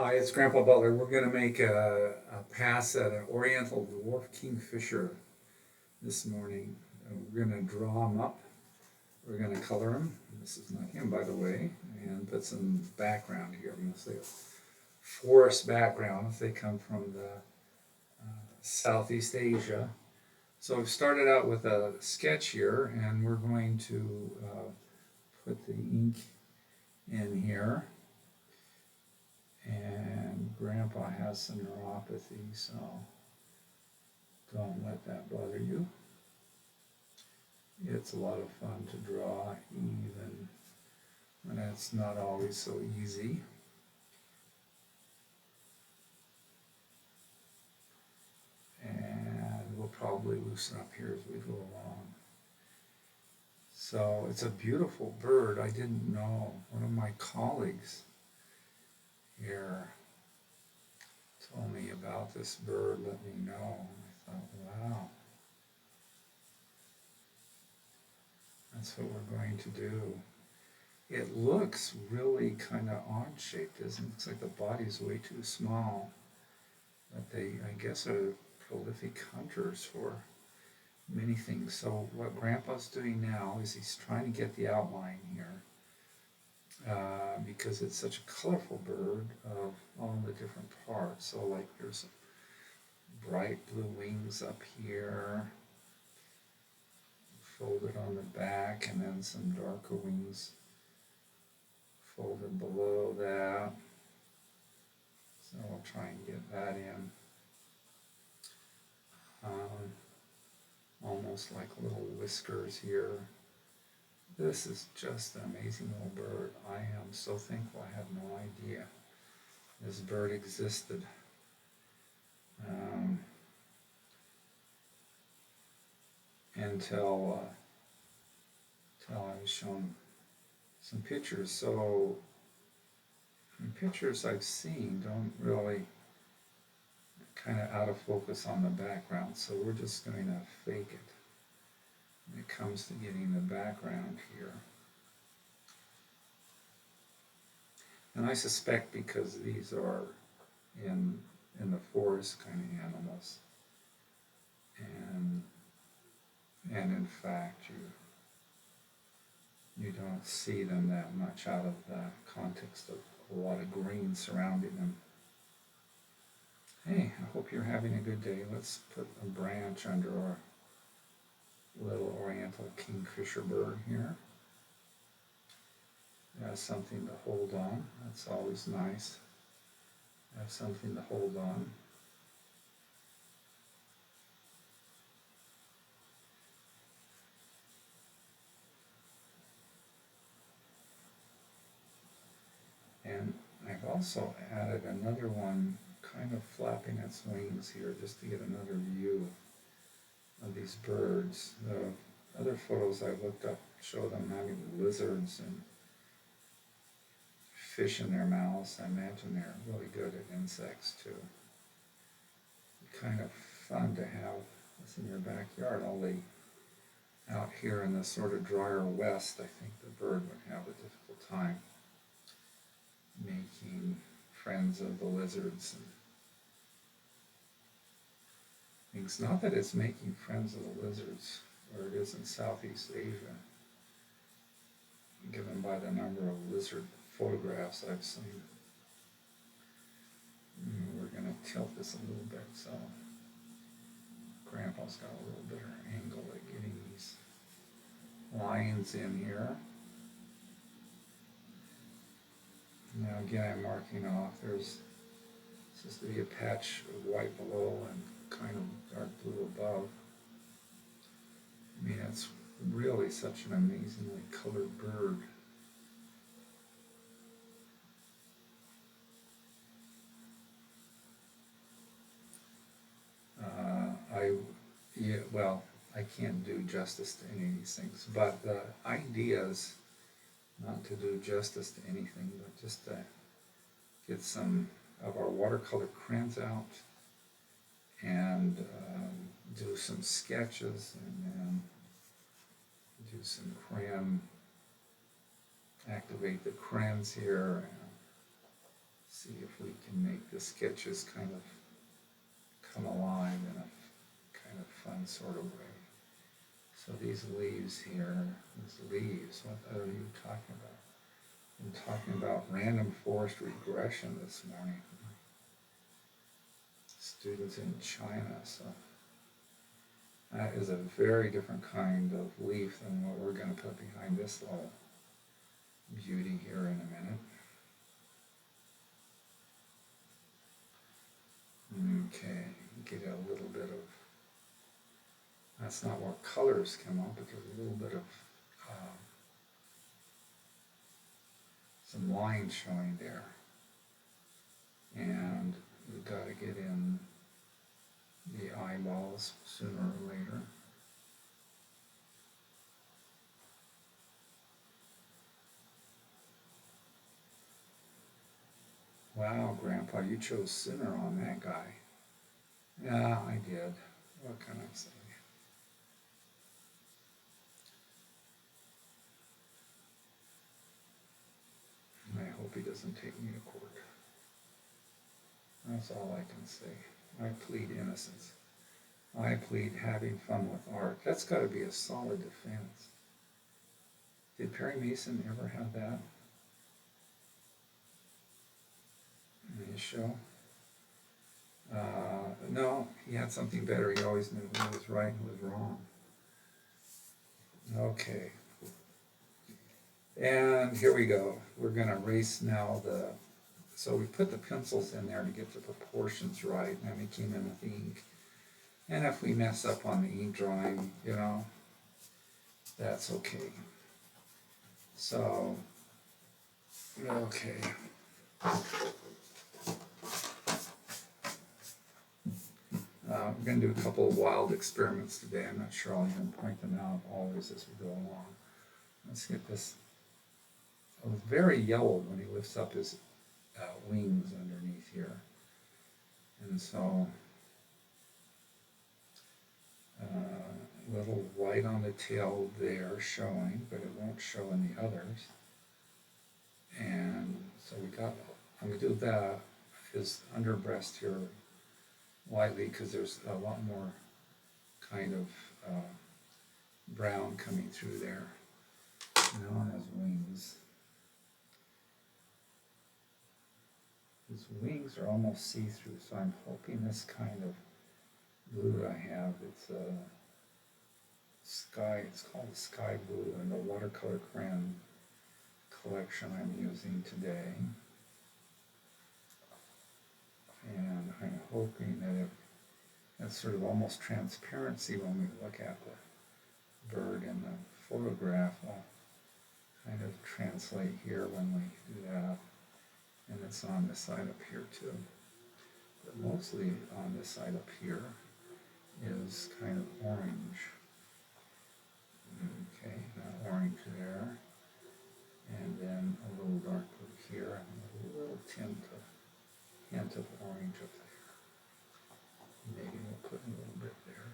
Hi, it's Grandpa Butler. We're going to make a pass at an Oriental King Fisher this morning. We're going to draw him up. We're going to color him. This is not him, by the way. And put some background here. I'm going to say a forest background if they come from the Southeast Asia. So we've started out with a sketch here, and we're going to put the ink in here. And Grandpa has some neuropathy, so don't let that bother you. It's a lot of fun to draw, even when it's not always so easy. And we'll probably loosen up here as we go along. So it's a beautiful bird. I didn't know. One of my colleagues here told me about this bird, let me know. I thought, wow, that's what we're going to do. It looks really kind of odd-shaped, isn't it? It looks like the body's way too small. But they, I guess, are prolific hunters for many things. So what Grandpa's doing now is he's trying to get the outline here. Because it's such a colorful bird of all the different parts. So like there's bright blue wings up here, folded on the back, and then some darker wings folded below that. So I'll try and get that in. Almost like little whiskers here. This is just an amazing little bird. I am so thankful I had no idea this bird existed. Until I was shown some pictures. So the pictures I've seen don't really kind of out of focus on the background, so we're just going to fake it when it comes to getting the background here. And I suspect because these are in the forest kind of animals, and in fact you don't see them that much out of the context of a lot of green surrounding them. Hey, I hope you're having a good day. Let's put a branch under our little Oriental King Fisher bird here. It has something to hold on. That's always nice. Have something to hold on. And I've also added another one kind of flapping its wings here just to get another view of these birds. The other photos I looked up show them having lizards and fish in their mouths. I imagine they're really good at insects too. Kind of fun to have this in your backyard, only out here in the sort of drier west, I think the bird would have a difficult time making friends of the lizards and things. Not that it's making friends of the lizards where it is in Southeast Asia, given by the number of lizard photographs I've seen. We're going to tilt this a little bit so Grandpa's got a little better angle at getting these lines in here. Now again, I'm marking off. There's supposed to be a patch of white below and kind of dark blue above. I mean, it's really such an amazingly colored bird. Well, I can't do justice to any of these things, but the idea is not to do justice to anything, but just to get some of our watercolor crayons out and do some sketches and then do some crayon, activate the crayons here and see if we can make the sketches kind of come alive in a kind of fun sort of way. So these leaves here, what are you talking about? I'm talking about random forest regression this morning. Students in China, so that is a very different kind of leaf than what we're going to put behind this little beauty here in a minute. Okay, get a little bit of, that's not where colors come up, but there's a little bit of some lines showing there. And we've got to get in the eyeballs sooner or later. Wow, Grandpa, you chose sinner on that guy. Yeah, I did. What can I say? I hope he doesn't take me to court. That's all I can say. I plead innocence. I plead having fun with art. That's got to be a solid defense. Did Perry Mason ever have that in his show? No, he had something better. He always knew who was right and who was wrong. Okay. And here we go. We're going to erase now so we put the pencils in there to get the proportions right, and then we came in with the ink. And if we mess up on the ink drawing, that's okay. So, okay. We're going to do a couple of wild experiments today. I'm not sure I'll even point them out always as we go along. Let's get this. It was very yellow when he lifts up his wings underneath here. And so, a little white on the tail there showing, but it won't show in the others. And so I'm going to do his underbreast here lightly because there's a lot more kind of brown coming through there. Now on his wings. His wings are almost see-through, so I'm hoping this kind of blue I have, it's a sky, it's called sky blue in the watercolor crayon collection I'm using today. And I'm hoping that that's sort of almost transparency when we look at the bird in the photograph will kind of translate here when we do that. And it's on this side up here too. But mostly on this side up here is kind of orange. Okay, now orange there. And then a little dark blue here, and a little hint of orange up there. Maybe we'll put a little bit there.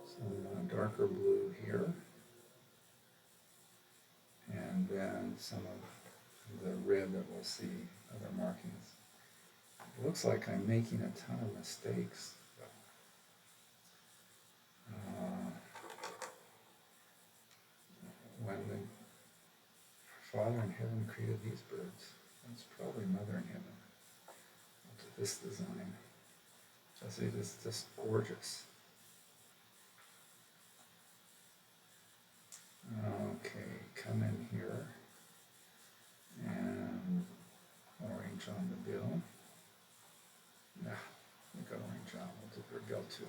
Some darker blue here. And then some of the red that we'll see, other markings. It looks like I'm making a ton of mistakes. When the Father in heaven created these birds, that's probably Mother in heaven. Look at this design. It is just gorgeous. Okay, come in here. And orange on the bill. Yeah, we got orange on. We'll do her bill too.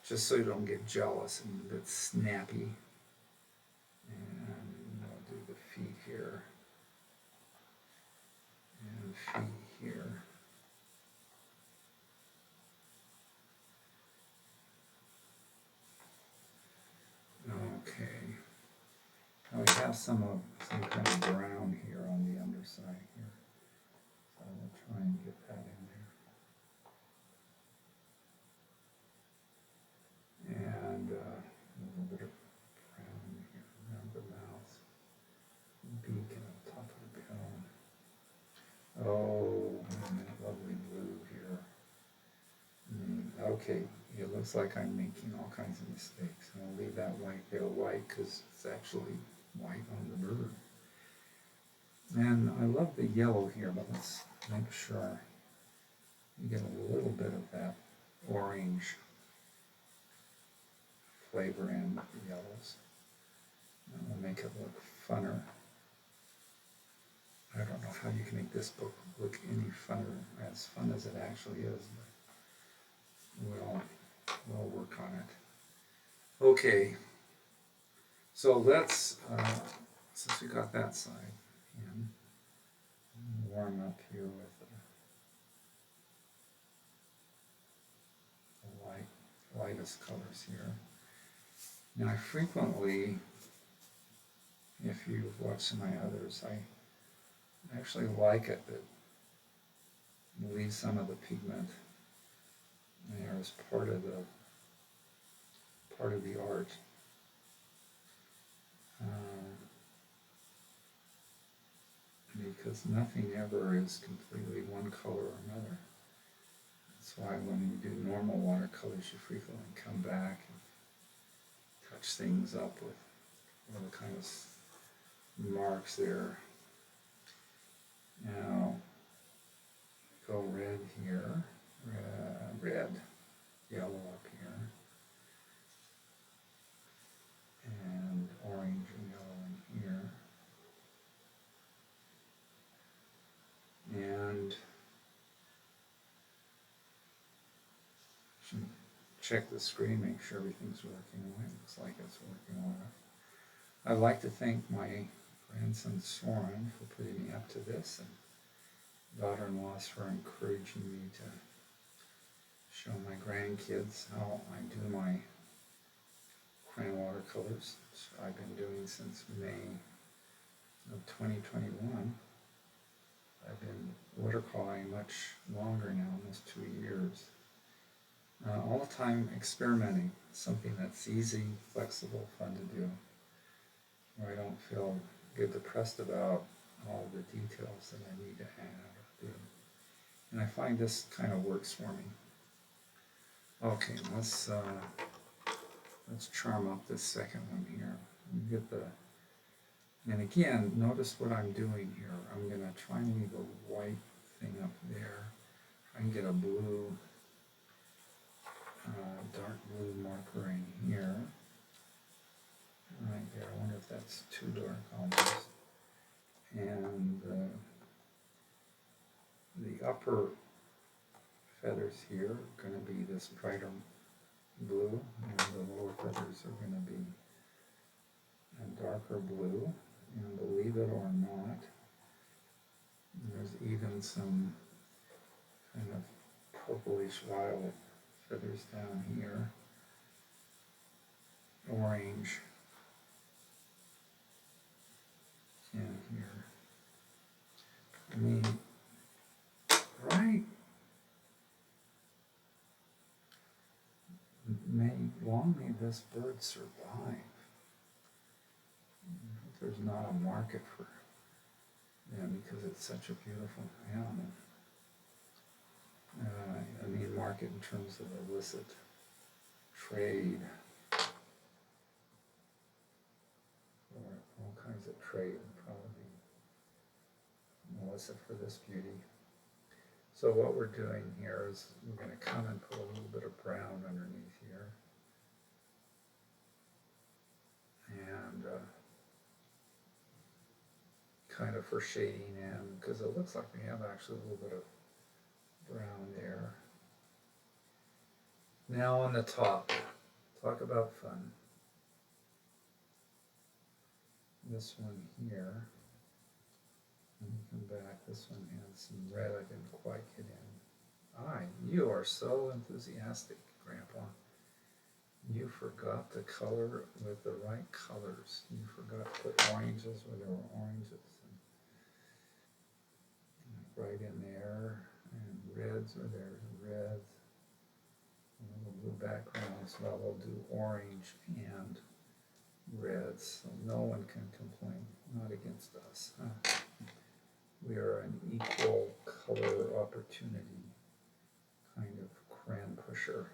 Just so you don't get jealous and a bit snappy. And I'll do the feet here. And feet here. Okay. Now we have some kind of brown here on the underside here. So we'll try and get that in there. And a little bit of brown Okay, it looks like I'm making all kinds of mistakes. I'll leave that white there white because it's actually white on the bird. And I love the yellow here, but let's make sure you get a little bit of that orange flavor in the yellows. And we'll make it look funner. I don't know how you can make this book look any funner, as fun as it actually is, but we'll work on it. Okay, so let's, since we got that side in, warm up here with the lightest colors here. Now I frequently, if you've watched some of my others, I actually like it that leave some of the pigment there as part of the art. Because nothing ever is completely one color or another. That's why when you do normal watercolors, you frequently come back and touch things up with all the kind of marks there. Now, go red here, red, yellow up here, and orange and yellow in here. And check the screen, make sure everything's working well. It looks like it's working well. I'd like to thank my grandson Soren for putting me up to this, and daughter-in-law for encouraging me to show my grandkids how I do my crayon watercolors, which I've been doing since May of 2021. I've been watercoloring much longer now, almost 2 years. All the time experimenting, something that's easy, flexible, fun to do, where I don't get depressed about all the details that I need to add or do. And I find this kind of works for me. Okay, let's charm up this second one here. And again, notice what I'm doing here. I'm going to try and leave a white thing up there. Try and get a blue, dark blue marker in here. Right there. I wonder if that's too dark almost. And the upper feathers here are going to be this brighter blue, and the lower feathers are going to be a darker blue. And believe it or not, there's even some kind of purplish violet feathers down here, orange in here. I mean, right? Long may this bird survive. There's not a market for them because it's such a beautiful animal. I mean market in terms of illicit trade, or all kinds of trade, probably illicit for this beauty. So what we're doing here is we're going to come and put a little bit of brown underneath here. And kind of for shading in, because it looks like we have actually a little bit of brown there. Now on the top, talk about fun. This one here, and come back, this one has some red I didn't quite get in. You are so enthusiastic, Grandpa. You forgot to color with the right colors. You forgot to put oranges where there were oranges. And right in there, and reds where there's reds. And a little blue background as well. We'll do orange and reds, so no one can complain. Not against us. Huh? We are an equal color opportunity kind of crayon pusher.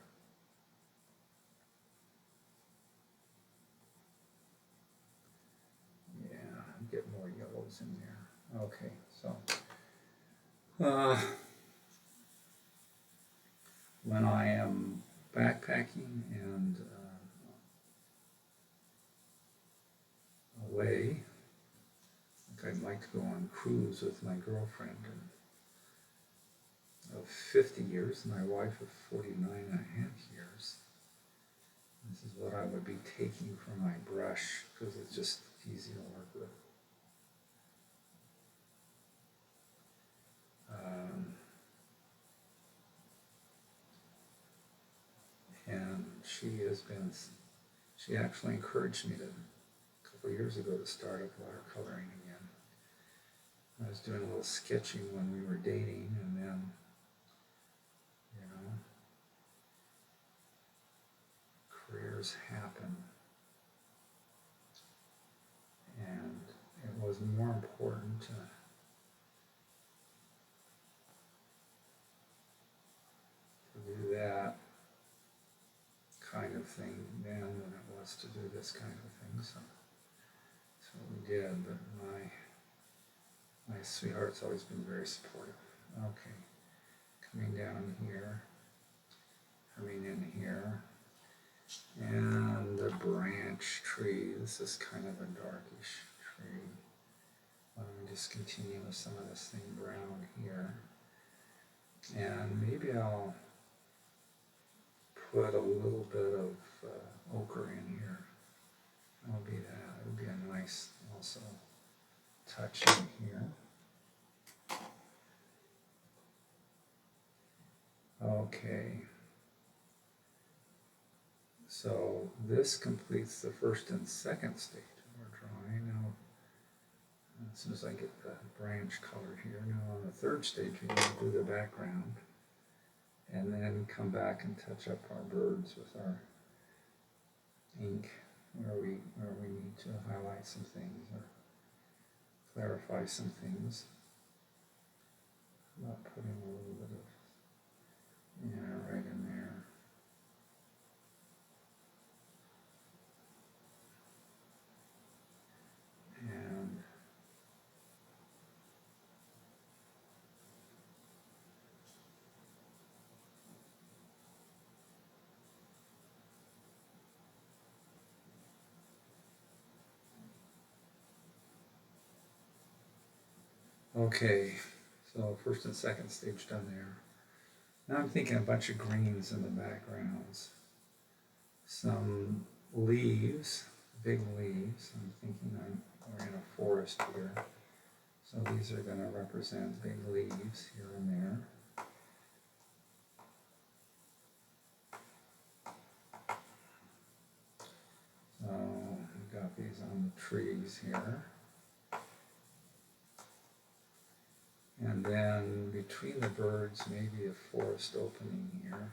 goes in there. Okay, so when I am backpacking and away, like I'd like to go on cruise with my girlfriend of 50 years, my wife of 49 and a half years. This is what I would be taking for my brush because it's just easy to work with. And she actually encouraged me a couple of years ago to start up watercoloring again. I was doing a little sketching when we were dating, and then, you know, careers happen. And it was more important to do that kind of thing then than it was to do this kind of thing. So we did, but my sweetheart's always been very supportive. Okay, coming down here, coming in here, and the branch tree. This is kind of a darkish tree. Why don't we just continue with some of this thing brown here, and maybe I'll put a little bit of ochre in here. That'll be that. It'll be a nice also touch in here. Okay. So this completes the first and second stage of our drawing. Now, as soon as I get the branch colored here, now on the third stage we're going to do the background, and then come back and touch up our birds with our ink where we need to highlight some things or clarify some things. About putting a little bit of right in there. And okay, so first and second stage done there. Now I'm thinking a bunch of greens in the backgrounds. Some leaves, big leaves. I'm thinking we're in a forest here. So these are going to represent big leaves here and there. So we've got these on the trees here. And then between the birds, maybe a forest opening here.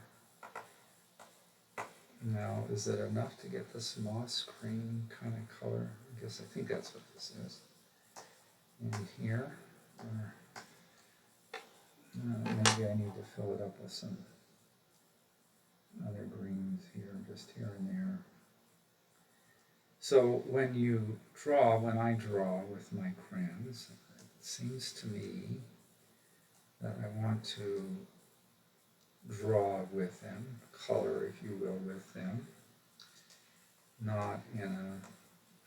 Now, is it enough to get this moss green kind of color? I think that's what this is. In here, or maybe I need to fill it up with some other greens here, just here and there. So when I draw with my crayons, it seems to me that I want to draw with them, color, if you will, with them, not in a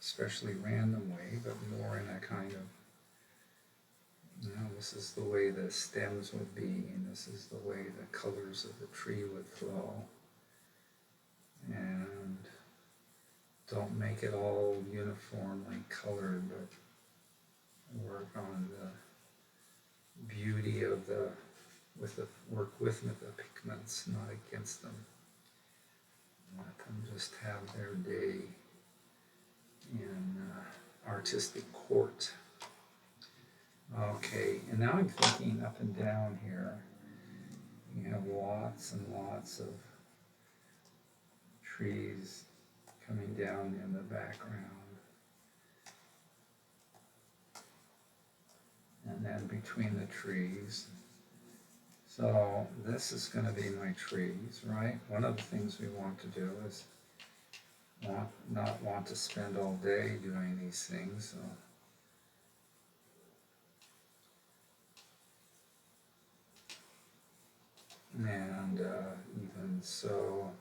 especially random way, but more in a kind of, this is the way the stems would be, and this is the way the colors of the tree would flow. And don't make it all uniformly colored, but work on the beauty of work with the pigments, not against them. Let them just have their day in artistic court. Okay, and now I'm thinking up and down here, you have lots and lots of trees coming down in the background. And then between the trees. So this is going to be my trees, right? One of the things we want to do is not want to spend all day doing these things. So And even so,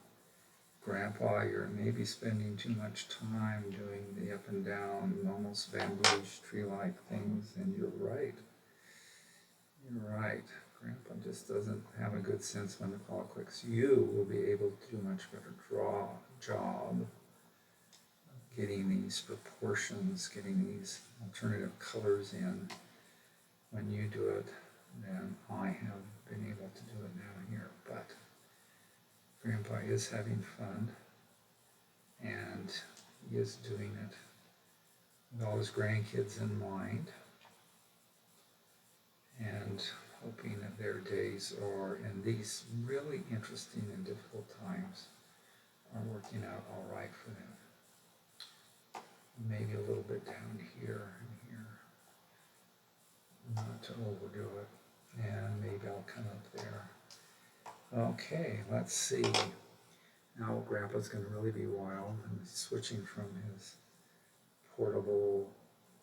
Grandpa, you're maybe spending too much time doing the up and down, almost bamboo tree-like things, and you're right. You're right. Grandpa just doesn't have a good sense when to call it quits. You will be able to do a much better job of getting these proportions, getting these alternative colors in when you do it than I have been able to do it now here. But Grandpa is having fun, and he is doing it with all his grandkids in mind, and hoping that their days are, in these really interesting and difficult times, are working out all right for them. Maybe a little bit down here and here, not to overdo it, and maybe I'll come up there. Okay, let's see. Now Grandpa's going to really be wild, and he's switching from his portable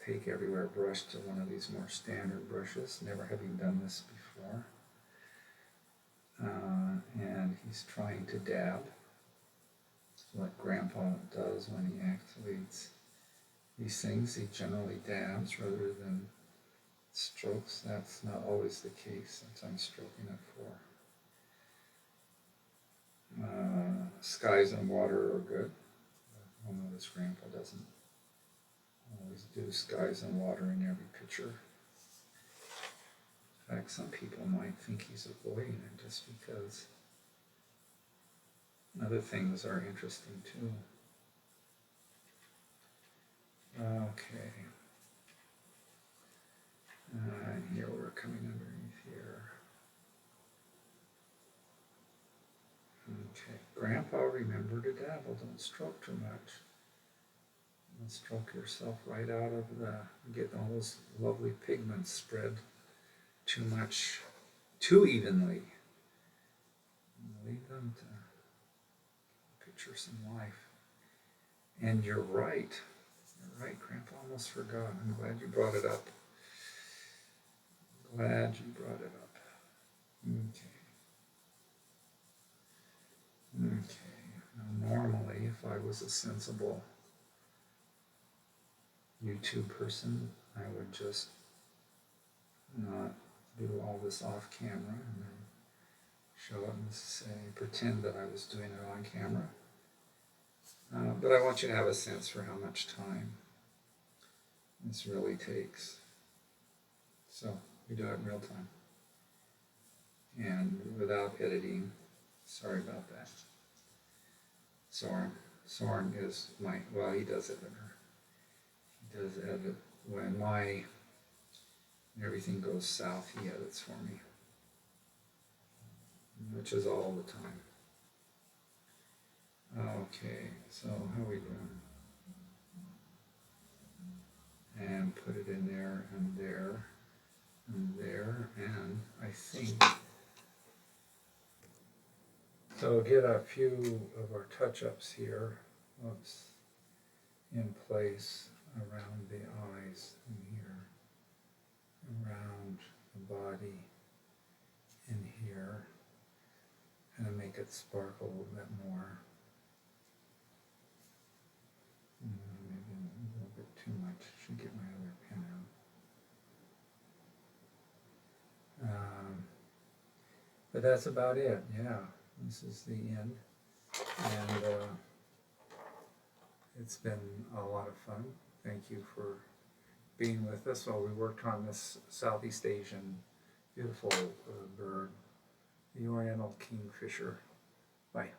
take everywhere brush to one of these more standard brushes, never having done this before. And he's trying to dab, what Grandpa does when he activates these things. He generally dabs rather than strokes. That's not always the case. Sometimes stroking it for. Skies and water are good. I'll notice Grandpa doesn't always do skies and water in every picture. In fact, some people might think he's avoiding it just because other things are interesting too. Okay. And here we're coming underneath here. Okay. Grandpa, remember to dabble. Don't stroke too much. Don't stroke yourself right out of get all those lovely pigments spread too much, too evenly. Leave them to picture some life. And you're right. You're right, Grandpa. Almost forgot. I'm glad you brought it up. Glad you brought it up. Okay. Now, normally, if I was a sensible YouTube person, I would just not do all this off camera and then show it and say, pretend that I was doing it on camera. But I want you to have a sense for how much time this really takes. So we do it in real time. And without editing. Sorry about that. Soren is he does edit. He does edit. When everything goes south, he edits for me. Which is all the time. Okay, so how are we doing? And put it in there, and there, and there, and I think. So get a few of our touch-ups here, in place around the eyes in here, around the body in here, and make it sparkle a little bit more. Maybe a little bit too much. Should get my other pen out. But that's about it. Yeah, this is the end, and it's been a lot of fun. Thank you for being with us while we worked on this Southeast Asian beautiful bird, the Oriental King Fisher. Bye.